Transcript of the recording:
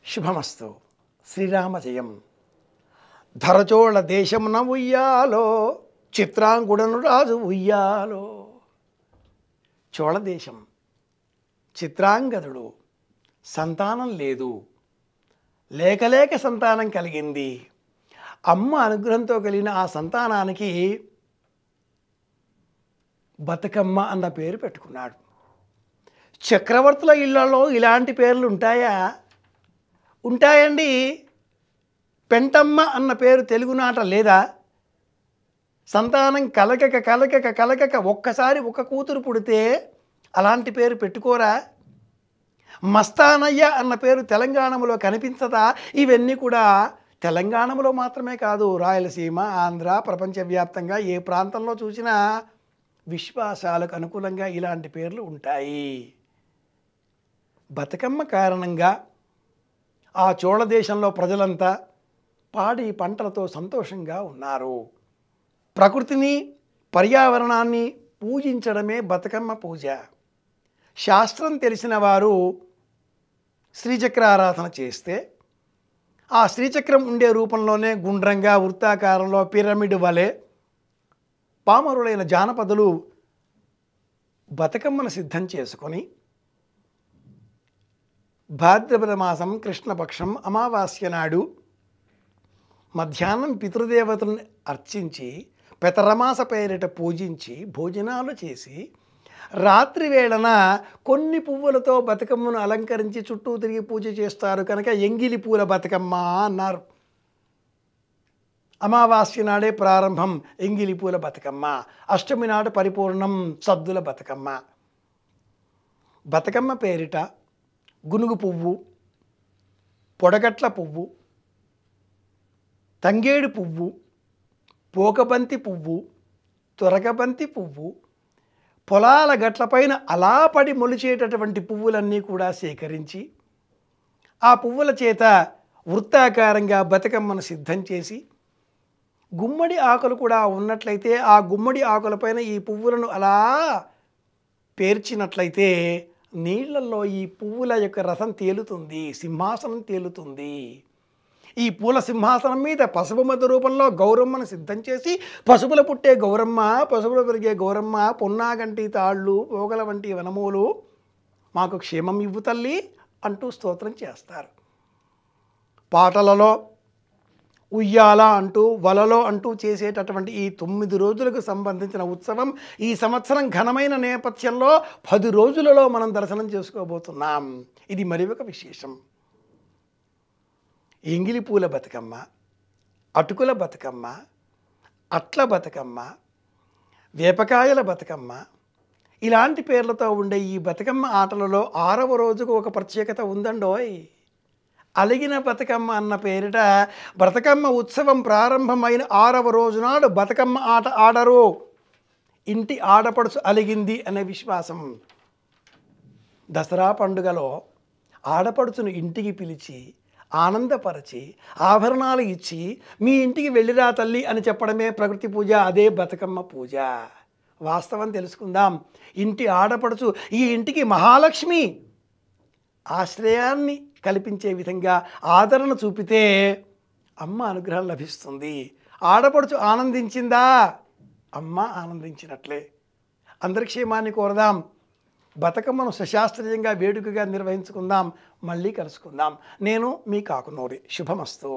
శుభమస్తు. శ్రీరామ జయం. ధరచోళ దేశమున ఉయ్యాలో, చిత్రాంగుడను రాజు ఉయ్యాలో. చోళదేశం, చిత్రాంగదుడు సంతానం లేదు, లేక సంతానం కలిగింది. అమ్మ అనుగ్రహంతో కలిగిన ఆ సంతానానికి బతుకమ్మ అన్న పేరు పెట్టుకున్నాడు. చక్రవర్తుల ఇళ్లలో ఇలాంటి పేర్లు ఉంటాయా? ఉంటాయండి. పెంటమ్మ అన్న పేరు తెలుగునాట లేదా? సంతానం కలకక ఒక్కసారి ఒక కూతురు పుడితే అలాంటి పేరు పెట్టుకోరా? మస్తానయ్య అన్న పేరు తెలంగాణలో కనిపించదా? ఇవన్నీ కూడా తెలంగాణలో మాత్రమే కాదు, రాయలసీమ, ఆంధ్ర, ప్రపంచవ్యాప్తంగా ఏ ప్రాంతంలో చూసినా విశ్వాసాలకు అనుకూలంగా ఇలాంటి పేర్లు ఉంటాయి. బతుకమ్మ కారణంగా ఆ చోళ దేశంలో ప్రజలంతా పాడి పంటలతో సంతోషంగా ఉన్నారు. ప్రకృతిని, పర్యావరణాన్ని పూజించడమే బతుకమ్మ పూజ. శాస్త్రం తెలిసిన వారు శ్రీచక్ర ఆరాధన చేస్తే ఆ శ్రీచక్రం ఉండే రూపంలోనే గుండ్రంగా వృత్తాకారంలో పిరమిడ్ వలె పామరులైన జానపదులు బతుకమ్మను సిద్ధం చేసుకొని భాద్రపద మాసం కృష్ణపక్షం అమావాస్య నాడు మధ్యాహ్నం పితృదేవతలను అర్చించి పెతరమాస పేరిట పూజించి భోజనాలు చేసి రాత్రి వేళన కొన్ని పువ్వులతో బతుకమ్మను అలంకరించి చుట్టూ తిరిగి పూజ చేస్తారు కనుక ఎంగిలి పూల బతుకమ్మ అన్నారు. అమావాస్య నాడే ప్రారంభం ఎంగిలి పూల బతుకమ్మ, అష్టమి నాడు పరిపూర్ణం సద్దుల బతుకమ్మ. బతుకమ్మ పేరిట గునుగు పువ్వు, పొడగట్ల పువ్వు, తంగేడు పువ్వు, పోకబంతి పువ్వు, తొరగబంతి పువ్వు, పొలాల గట్లపైన అలా పడి మొలిచేటటువంటి పువ్వులన్నీ కూడా సేకరించి ఆ పువ్వుల చేత వృత్తాకారంగా బతుకమ్మను సిద్ధం చేసి గుమ్మడి ఆకులు కూడా ఉన్నట్లయితే ఆ గుమ్మడి ఆకులపైన ఈ పువ్వులను అలా పేర్చినట్లయితే నీళ్లలో ఈ పువ్వుల యొక్క రసం తేలుతుంది, సింహాసనం తేలుతుంది. ఈ పూల సింహాసనం మీద పసుపు మధ్య రూపంలో గౌరమ్మను సిద్ధం చేసి పసుపుల పుట్టే గౌరమ్మ, పసుపులు పెరిగే గౌరమ్మ, పొన్నాగంటి తాళ్ళు, పోగల వంటి వనములు మాకు క్షేమం ఇవ్వు తల్లి అంటూ స్తోత్రం చేస్తారు. పాటలలో ఉయ్యాల అంటూ వలలో అంటూ చేసేటటువంటి ఈ 9 రోజులకు సంబంధించిన ఉత్సవం ఈ సంవత్సరం ఘనమైన నేపథ్యంలో 10 రోజులలో మనం దర్శనం చేసుకోబోతున్నాం. ఇది మరి ఒక విశేషం. ఎంగిలి పూల బతుకమ్మ, అటుకుల బతుకమ్మ, అట్ల బతుకమ్మ, వేపకాయల బతుకమ్మ, ఇలాంటి పేర్లతో ఉండే ఈ బతుకమ్మ ఆటలలో 6వ రోజుకు ఒక ప్రత్యేకత ఉందండోయ్. అలిగిన బతుకమ్మ అన్న పేరిట బతుకమ్మ ఉత్సవం ప్రారంభమైన 6వ రోజు నాడు బతుకమ్మ ఆట ఆడరు. ఇంటి ఆడపడుచు అలిగింది అనే విశ్వాసం. దసరా పండుగలో ఆడపడుచును ఇంటికి పిలిచి ఆనందపరచి ఆభరణాలు ఇచ్చి మీ ఇంటికి వెళ్ళిరా తల్లి అని చెప్పడమే ప్రకృతి పూజ, అదే బతుకమ్మ పూజ. వాస్తవం తెలుసుకుందాం. ఇంటి ఆడపడుచు ఈ ఇంటికి మహాలక్ష్మి ఆశ్రయాన్ని కల్పించే విధంగా ఆదరణ చూపితే అమ్మ అనుగ్రహం లభిస్తుంది. ఆడపడుచు ఆనందించిందా, అమ్మ ఆనందించినట్లే. అందరి క్షేమాన్ని కోరదాం. బతుకమ్మను సశాస్త్రీయంగా వేడుకగా నిర్వహించుకుందాం. మళ్ళీ కలుసుకుందాం. నేను మీ కాకునూరి. శుభమస్తు.